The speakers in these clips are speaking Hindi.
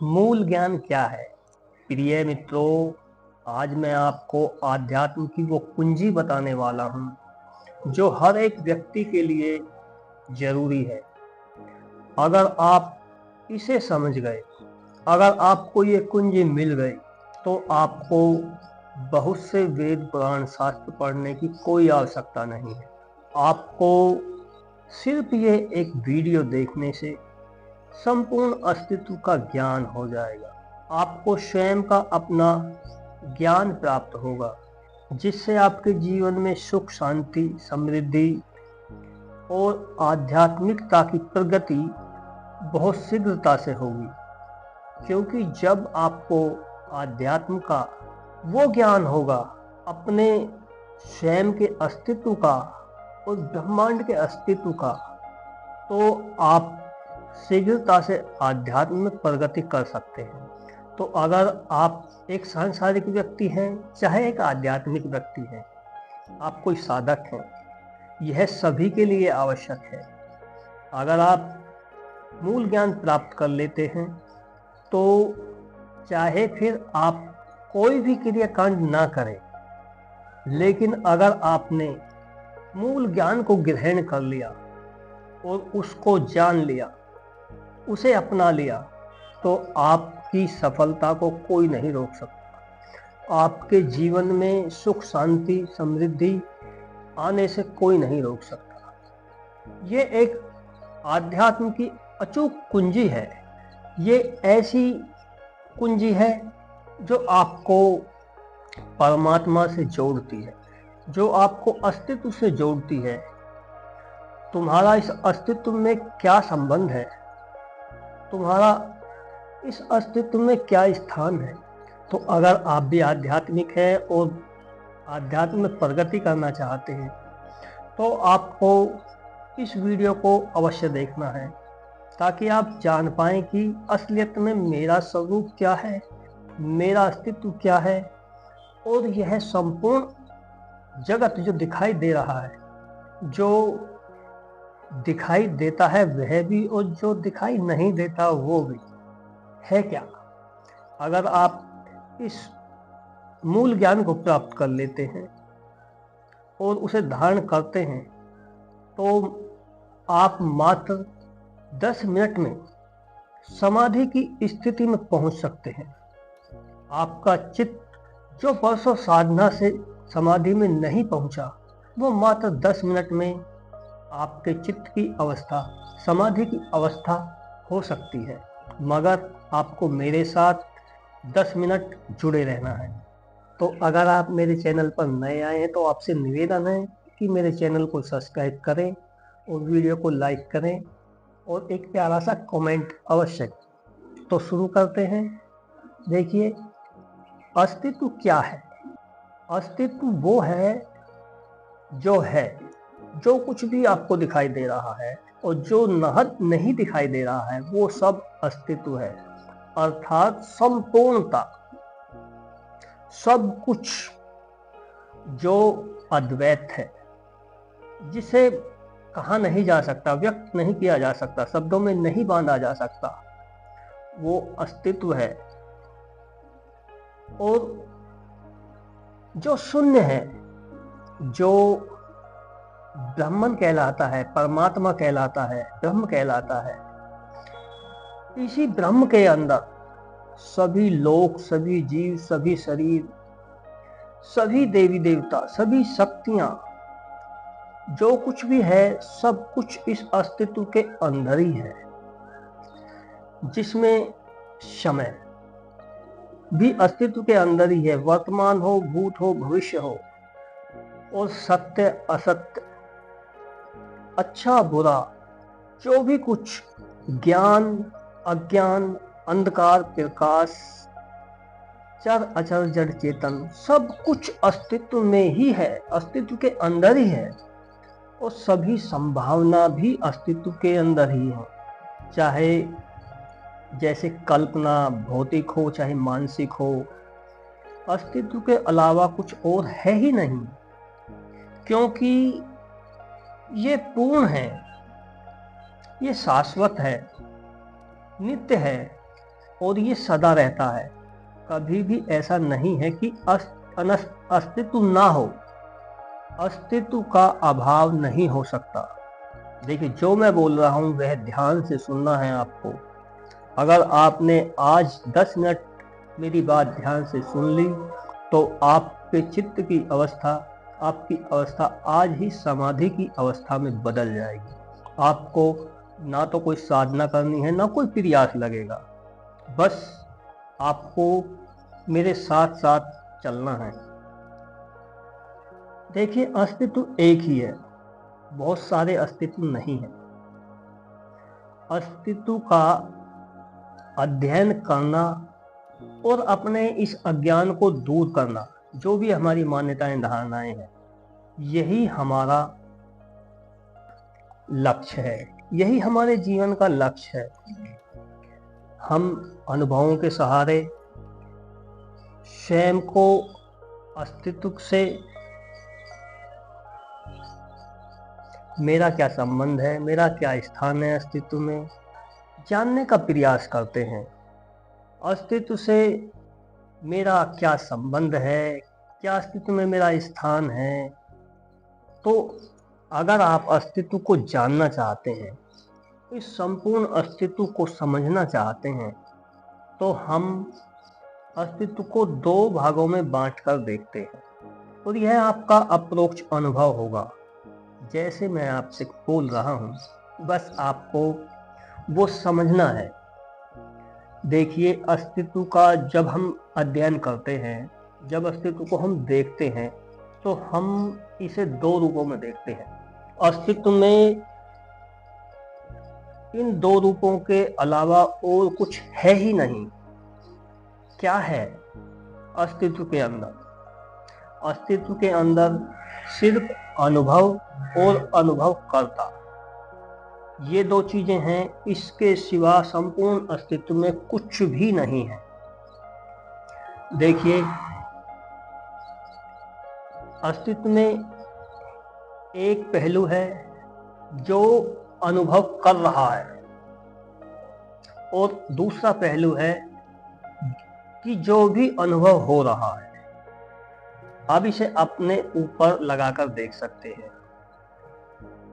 मूल ज्ञान क्या है? प्रिय मित्रों, आज मैं आपको आध्यात्म की वो कुंजी बताने वाला हूँ जो हर एक व्यक्ति के लिए जरूरी है। अगर आप इसे समझ गए, अगर आपको ये कुंजी मिल गई, तो आपको बहुत से वेद पुराण शास्त्र पढ़ने की कोई आवश्यकता नहीं है। आपको सिर्फ ये एक वीडियो देखने से संपूर्ण अस्तित्व का ज्ञान हो जाएगा। आपको स्वयं का अपना ज्ञान प्राप्त होगा, जिससे आपके जीवन में सुख, शांति, समृद्धि और आध्यात्मिकता की प्रगति बहुत शीघ्रता से होगी। क्योंकि जब आपको आध्यात्म का वो ज्ञान होगा, अपने स्वयं के अस्तित्व का और ब्रह्मांड के अस्तित्व का, तो आप शीघ्रता से आध्यात्म में प्रगति कर सकते हैं। तो अगर आप एक सांसारिक व्यक्ति हैं, चाहे एक आध्यात्मिक व्यक्ति हैं, आप कोई साधक हैं, यह सभी के लिए आवश्यक है। अगर आप मूल ज्ञान प्राप्त कर लेते हैं, तो चाहे फिर आप कोई भी क्रियाकांड ना करें, लेकिन अगर आपने मूल ज्ञान को ग्रहण कर लिया और उसको जान लिया, उसे अपना लिया, तो आपकी सफलता को कोई नहीं रोक सकता। आपके जीवन में सुख, शांति, समृद्धि आने से कोई नहीं रोक सकता। ये एक आध्यात्म की अचूक कुंजी है। ये ऐसी कुंजी है जो आपको परमात्मा से जोड़ती है, जो आपको अस्तित्व से जोड़ती है। तुम्हारा इस अस्तित्व में क्या संबंध है, तुम्हारा इस अस्तित्व में क्या स्थान है। तो अगर आप भी आध्यात्मिक हैं और आध्यात्म में प्रगति करना चाहते हैं, तो आपको इस वीडियो को अवश्य देखना है, ताकि आप जान पाएं कि असलियत में मेरा स्वरूप क्या है, मेरा अस्तित्व क्या है, और यह संपूर्ण जगत जो दिखाई दे रहा है, जो दिखाई देता है वह भी, और जो दिखाई नहीं देता वो भी है क्या। अगर आप इस मूल ज्ञान को प्राप्त कर लेते हैं और उसे धारण करते हैं, तो आप मात्र 10 मिनट में समाधि की स्थिति में पहुंच सकते हैं। आपका चित्त जो वर्षों साधना से समाधि में नहीं पहुंचा, वो मात्र 10 मिनट में आपके चित्त की अवस्था, समाधि की अवस्था हो सकती है। मगर आपको मेरे साथ 10 मिनट जुड़े रहना है। तो अगर आप मेरे चैनल पर नए आए हैं, तो आपसे निवेदन है कि मेरे चैनल को सब्सक्राइब करें और वीडियो को लाइक करें और एक प्यारा सा कमेंट अवश्य। तो शुरू करते हैं। देखिए, अस्तित्व क्या है? अस्तित्व वो है जो कुछ भी आपको दिखाई दे रहा है और जो नहीं दिखाई दे रहा है, वो सब अस्तित्व है। अर्थात संपूर्णता, सब कुछ जो अद्वैत है, जिसे कहा नहीं जा सकता, व्यक्त नहीं किया जा सकता, शब्दों में नहीं बांधा जा सकता, वो अस्तित्व है। और जो शून्य है, जो ब्रह्मन कहलाता है, परमात्मा कहलाता है, ब्रह्म कहलाता है, इसी ब्रह्म के अंदर सभी लोक, सभी जीव, सभी शरीर, सभी देवी देवता, सभी शक्तियां, जो कुछ भी है, सब कुछ इस अस्तित्व के अंदर ही है। जिसमें समय भी अस्तित्व के अंदर ही है, वर्तमान हो, भूत हो, भविष्य हो, और सत्य, असत्य, अच्छा, बुरा, जो भी कुछ, ज्ञान, अज्ञान, अंधकार, प्रकाश, चर अचर, जड़ चेतन, सब कुछ अस्तित्व में ही है, अस्तित्व के अंदर ही है। और सभी संभावना भी अस्तित्व के अंदर ही है। चाहे जैसे कल्पना भौतिक हो, चाहे मानसिक हो, अस्तित्व के अलावा कुछ और है ही नहीं। क्योंकि ये पूर्ण है, ये शाश्वत है, नित्य है, और ये सदा रहता है। कभी भी ऐसा नहीं है कि अस्तित्व ना हो। अस्तित्व का अभाव नहीं हो सकता। देखिए, जो मैं बोल रहा हूँ वह ध्यान से सुनना है आपको। अगर आपने आज 10 मिनट मेरी बात ध्यान से सुन ली तो आपके चित्त की अवस्था, आपकी अवस्था आज ही समाधि की अवस्था में बदल जाएगी। आपको ना तो कोई साधना करनी है, ना कोई प्रयास लगेगा। बस आपको मेरे साथ साथ चलना है। देखिए, अस्तित्व एक ही है, बहुत सारे अस्तित्व नहीं है। अस्तित्व का अध्ययन करना और अपने इस अज्ञान को दूर करना, जो भी हमारी मान्यताएं धारणाएं हैं, यही हमारा लक्ष्य है, यही हमारे जीवन का लक्ष्य है। हम अनुभवों के सहारे स्वयं को अस्तित्व से, मेरा क्या संबंध है, मेरा क्या स्थान है अस्तित्व में, जानने का प्रयास करते हैं। अस्तित्व से मेरा क्या संबंध है, क्या अस्तित्व में मेरा स्थान है। तो अगर आप अस्तित्व को जानना चाहते हैं, इस संपूर्ण अस्तित्व को समझना चाहते हैं, तो हम अस्तित्व को 2 भागों में बांटकर देखते हैं और यह आपका अपरोक्ष अनुभव होगा। जैसे मैं आपसे बोल रहा हूँ, बस आपको वो समझना है। देखिए, अस्तित्व का जब हम अध्ययन करते हैं, जब अस्तित्व को हम देखते हैं, तो हम इसे 2 रूपों में देखते हैं। अस्तित्व में इन 2 रूपों के अलावा और कुछ है ही नहीं। क्या है अस्तित्व के अंदर? अस्तित्व के अंदर सिर्फ अनुभव और अनुभव करता, ये 2 चीजें हैं। इसके सिवा संपूर्ण अस्तित्व में कुछ भी नहीं है। देखिए, अस्तित्व में एक पहलू है जो अनुभव कर रहा है और दूसरा पहलू है कि जो भी अनुभव हो रहा है। आप इसे अपने ऊपर लगाकर देख सकते हैं।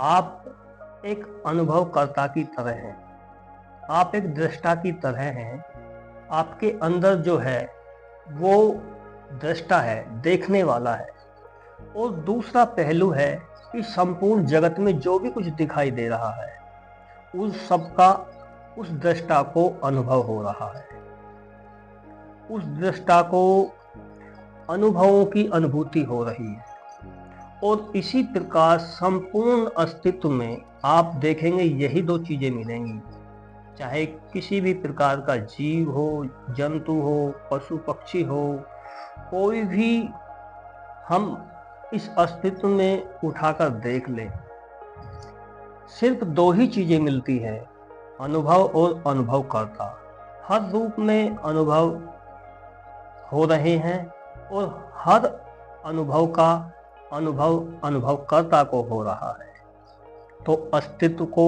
आप एक अनुभवकर्ता की तरह हैं, आप एक दृष्टा की तरह हैं। आपके अंदर जो है वो दृष्टा है, देखने वाला है। और दूसरा पहलू है कि संपूर्ण जगत में जो भी कुछ दिखाई दे रहा है, उस सब का उस दृष्टा को अनुभव हो रहा है। उस दृष्टा को अनुभवों की अनुभूति हो रही है। और इसी प्रकार संपूर्ण अस्तित्व में आप देखेंगे यही 2 चीजें मिलेंगी। चाहे किसी भी प्रकार का जीव हो, जंतु हो, पशु पक्षी हो, कोई भी हम इस अस्तित्व में उठाकर देख लें, सिर्फ 2 ही चीजें मिलती हैं, अनुभव और अनुभव करता। हर रूप में अनुभव हो रहे हैं और हर अनुभव का अनुभव अनुभवकर्ता को हो रहा है। तो अस्तित्व को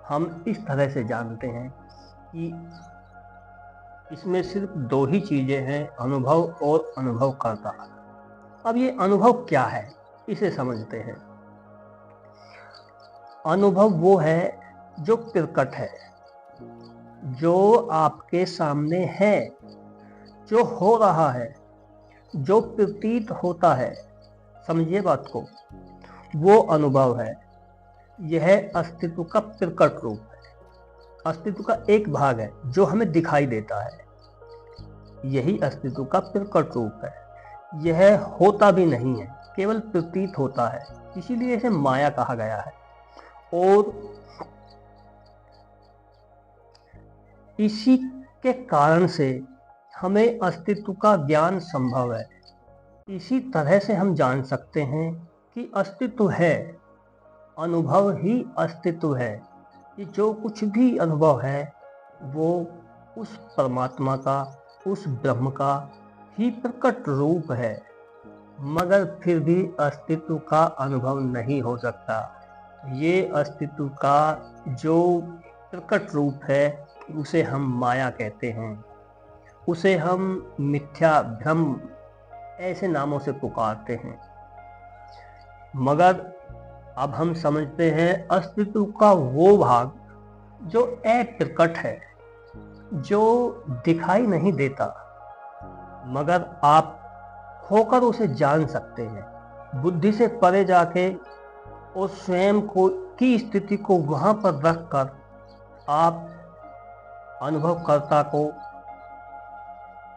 हम इस तरह से जानते हैं कि इसमें सिर्फ 2 ही चीजें हैं, अनुभव और अनुभवकर्ता। अब ये अनुभव क्या है, इसे समझते हैं। अनुभव वो है जो प्रकट है, जो आपके सामने है, जो हो रहा है, जो प्रतीत होता है। समझिए बात को, वो अनुभव है। यह अस्तित्व का प्रकट रूप है, अस्तित्व का एक भाग है जो हमें दिखाई देता है। यही अस्तित्व का प्रकट रूप है। यह होता भी नहीं है, केवल प्रतीत होता है, इसीलिए इसे माया कहा गया है। और इसी के कारण से हमें अस्तित्व का ज्ञान संभव है। इसी तरह से हम जान सकते हैं कि अस्तित्व है, अनुभव ही अस्तित्व है। ये जो कुछ भी अनुभव है वो उस परमात्मा का, उस ब्रह्म का ही प्रकट रूप है, मगर फिर भी अस्तित्व का अनुभव नहीं हो सकता। ये अस्तित्व का जो प्रकट रूप है उसे हम माया कहते हैं। उसे हम मिथ्या, भ्रम ऐसे नामों से पुकारते हैं। मगर अब हम समझते हैं अस्तित्व का वो भाग जो अप्रकट है, जो दिखाई नहीं देता, मगर आप होकर उसे जान सकते हैं। बुद्धि से परे जाके और स्वयं को की स्थिति को वहां पर रखकर आप अनुभवकर्ता को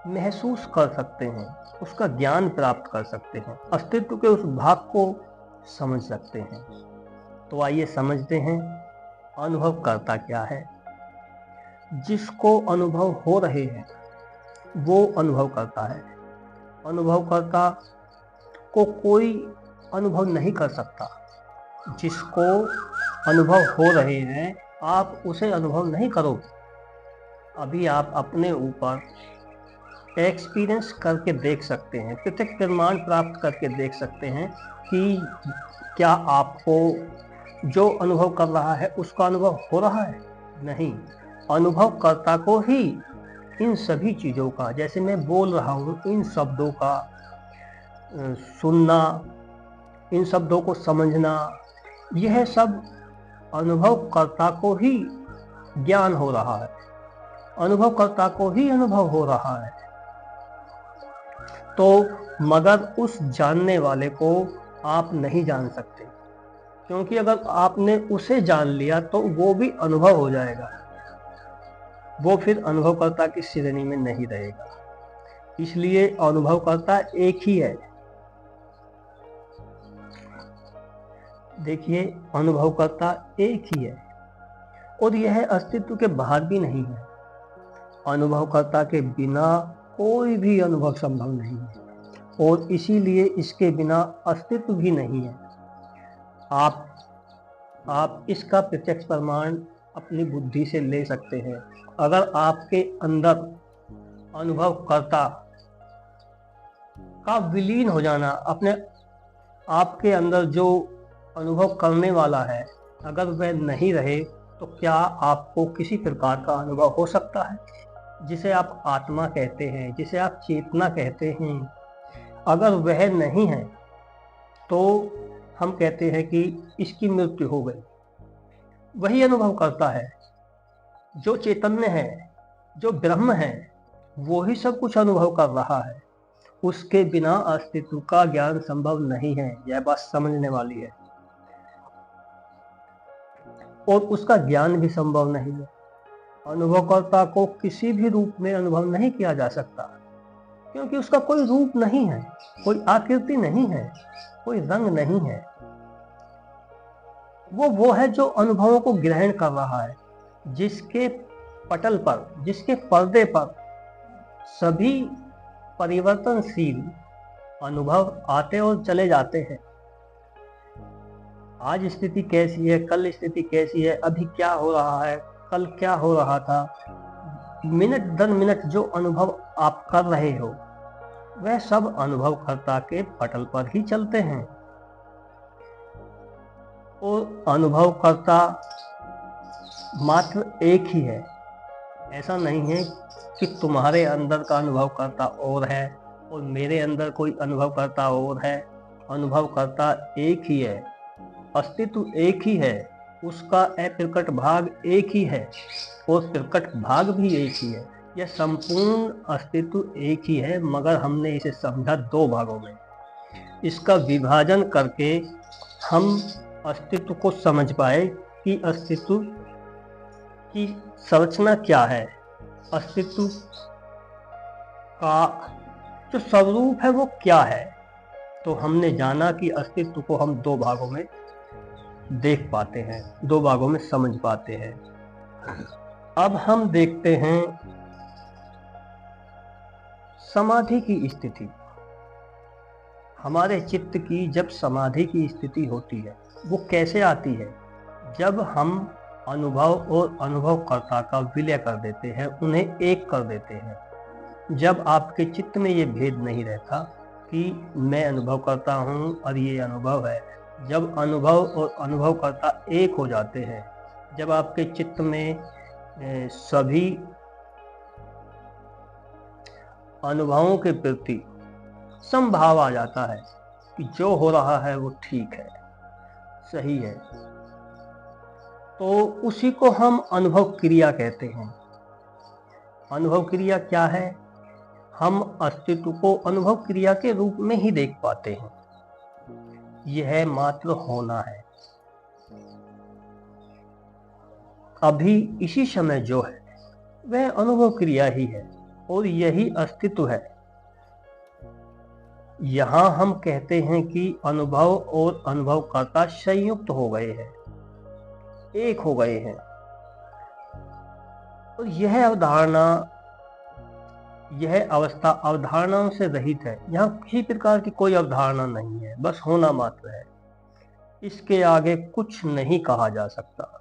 महसूस कर सकते हैं, उसका ज्ञान प्राप्त कर सकते हैं, अस्तित्व के उस भाग को समझ सकते हैं। तो आइए समझते हैं अनुभवकर्ता क्या है। जिसको अनुभव हो रहे हैं वो अनुभव करता है। अनुभवकर्ता को कोई अनुभव नहीं कर सकता। जिसको अनुभव हो रहे हैं आप उसे अनुभव नहीं करोगे। अभी आप अपने ऊपर एक्सपीरियंस करके देख सकते हैं, प्रत्यक्ष प्रमाण प्राप्त करके देख सकते हैं कि क्या आपको जो अनुभव कर रहा है उसका अनुभव हो रहा है। नहीं, अनुभवकर्ता को ही इन सभी चीज़ों का, जैसे मैं बोल रहा हूँ, इन शब्दों का सुनना, इन शब्दों को समझना, यह सब अनुभवकर्ता को ही ज्ञान हो रहा है, अनुभवकर्ता को ही अनुभव हो रहा है। तो मगर उस जानने वाले को आप नहीं जान सकते, क्योंकि अगर आपने उसे जान लिया तो वो भी अनुभव हो जाएगा, वो फिर अनुभवकर्ता की श्रेणी में नहीं रहेगा। इसलिए अनुभवकर्ता एक ही है। देखिए, अनुभवकर्ता एक ही है और यह अस्तित्व के बाहर भी नहीं है। अनुभवकर्ता के बिना कोई भी अनुभव संभव नहीं है और इसीलिए इसके बिना अस्तित्व भी नहीं है। आप इसका प्रत्यक्ष प्रमाण अपनी बुद्धि से ले सकते हैं। अगर आपके अंदर अनुभवकर्ता का विलीन हो जाना, अपने आपके अंदर जो अनुभव करने वाला है अगर वह नहीं रहे तो क्या आपको किसी प्रकार का अनुभव हो सकता है? जिसे आप आत्मा कहते हैं, जिसे आप चेतना कहते हैं, अगर वह नहीं है तो हम कहते हैं कि इसकी मृत्यु हो गई। वही अनुभव करता है, जो चैतन्य है, जो ब्रह्म है, वो ही सब कुछ अनुभव कर रहा है। उसके बिना अस्तित्व का ज्ञान संभव नहीं है। यह बात समझने वाली है। और उसका ज्ञान भी संभव नहीं है। अनुभवकर्ता को किसी भी रूप में अनुभव नहीं किया जा सकता, क्योंकि उसका कोई रूप नहीं है, कोई आकृति नहीं है, कोई रंग नहीं है। वो है जो अनुभवों को ग्रहण कर रहा है, जिसके पटल पर, जिसके पर्दे पर सभी परिवर्तनशील अनुभव आते और चले जाते हैं। आज स्थिति कैसी है, कल स्थिति कैसी है, अभी क्या हो रहा है, कल क्या हो रहा था, मिनट दर मिनट जो अनुभव आप कर रहे हो वह सब अनुभवकर्ता के पटल पर ही चलते हैं। और अनुभवकर्ता मात्र एक ही है। ऐसा नहीं है कि तुम्हारे अंदर का अनुभवकर्ता और है और मेरे अंदर कोई अनुभवकर्ता और है। अनुभवकर्ता एक ही है, अस्तित्व एक ही है, उसका अप्रकट भाग एक ही है और प्रकट भाग भी एक ही है। यह संपूर्ण अस्तित्व एक ही है, मगर हमने इसे समझा दो भागों में। इसका विभाजन करके हम अस्तित्व को समझ पाए कि अस्तित्व की संरचना क्या है, अस्तित्व का जो स्वरूप है वो क्या है। तो हमने जाना कि अस्तित्व को हम दो भागों में देख पाते हैं, दो भागों में समझ पाते हैं। अब हम देखते हैं समाधि की स्थिति। हमारे चित्त की जब समाधि की स्थिति होती है वो कैसे आती है? जब हम अनुभव और अनुभवकर्ता का विलय कर देते हैं, उन्हें एक कर देते हैं। जब आपके चित्त में ये भेद नहीं रहता कि मैं अनुभव करता हूँ और ये अनुभव है, जब अनुभव और अनुभवकर्ता एक हो जाते हैं, जब आपके चित्त में सभी अनुभवों के प्रति समभाव आ जाता है कि जो हो रहा है वो ठीक है, सही है, तो उसी को हम अनुभव क्रिया कहते हैं। अनुभव क्रिया क्या है? हम अस्तित्व को अनुभव क्रिया के रूप में ही देख पाते हैं। यह मात्र होना है। अभी इसी समय जो है वह अनुभव क्रिया ही है और यही अस्तित्व है। यहाँ हम कहते हैं कि अनुभव और अनुभवकर्ता संयुक्त हो गए हैं, एक हो गए हैं। और यह अवधारणा, यह अवस्था अवधारणाओं से रहित है। यहाँ किसी प्रकार की कोई अवधारणा नहीं है, बस होना मात्र है। इसके आगे कुछ नहीं कहा जा सकता।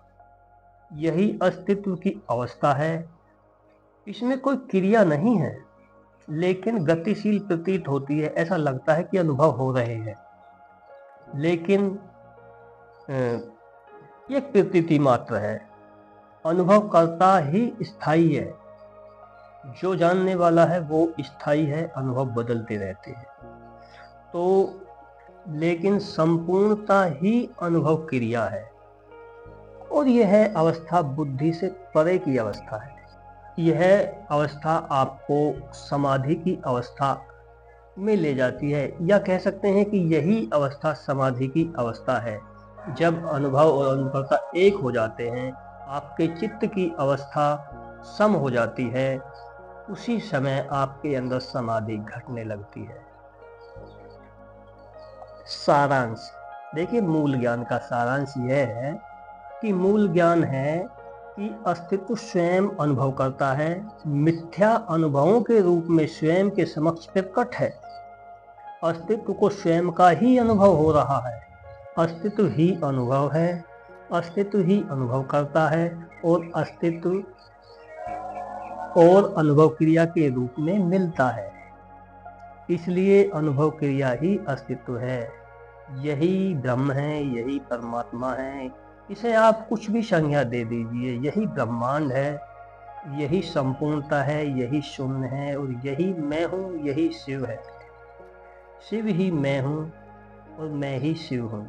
यही अस्तित्व की अवस्था है। इसमें कोई क्रिया नहीं है, लेकिन गतिशील प्रतीत होती है। ऐसा लगता है कि अनुभव हो रहे हैं, लेकिन ये प्रतीति मात्र है। अनुभव करता ही स्थायी है। जो जानने वाला है वो स्थायी है, अनुभव बदलते रहते हैं। तो लेकिन संपूर्णता ही अनुभव क्रिया है और यह अवस्था बुद्धि से परे की अवस्था है। यह अवस्था आपको समाधि की अवस्था में ले जाती है, या कह सकते हैं कि यही अवस्था समाधि की अवस्था है। जब अनुभव और अनुभवता एक हो जाते हैं, आपके चित्त की अवस्था सम हो जाती है, उसी समय आपके अंदर समाधि घटने लगती है। सारांश देखिए, मूल ज्ञान का सारांश यह है कि मूल ज्ञान है कि अस्तित्व स्वयं अनुभव करता है, मिथ्या अनुभवों के रूप में स्वयं के समक्ष प्रकट है। अस्तित्व को स्वयं का ही अनुभव हो रहा है। अस्तित्व ही अनुभव है, अस्तित्व ही अनुभव करता है और अस्तित्व और अनुभव क्रिया के रूप में मिलता है। इसलिए अनुभव क्रिया ही अस्तित्व है। यही ब्रह्म है, यही परमात्मा है। इसे आप कुछ भी संज्ञा दे दीजिए, यही ब्रह्मांड है, यही संपूर्णता है, यही शून्य है और यही मैं हूँ, यही शिव है। शिव ही मैं हूँ और मैं ही शिव हूँ।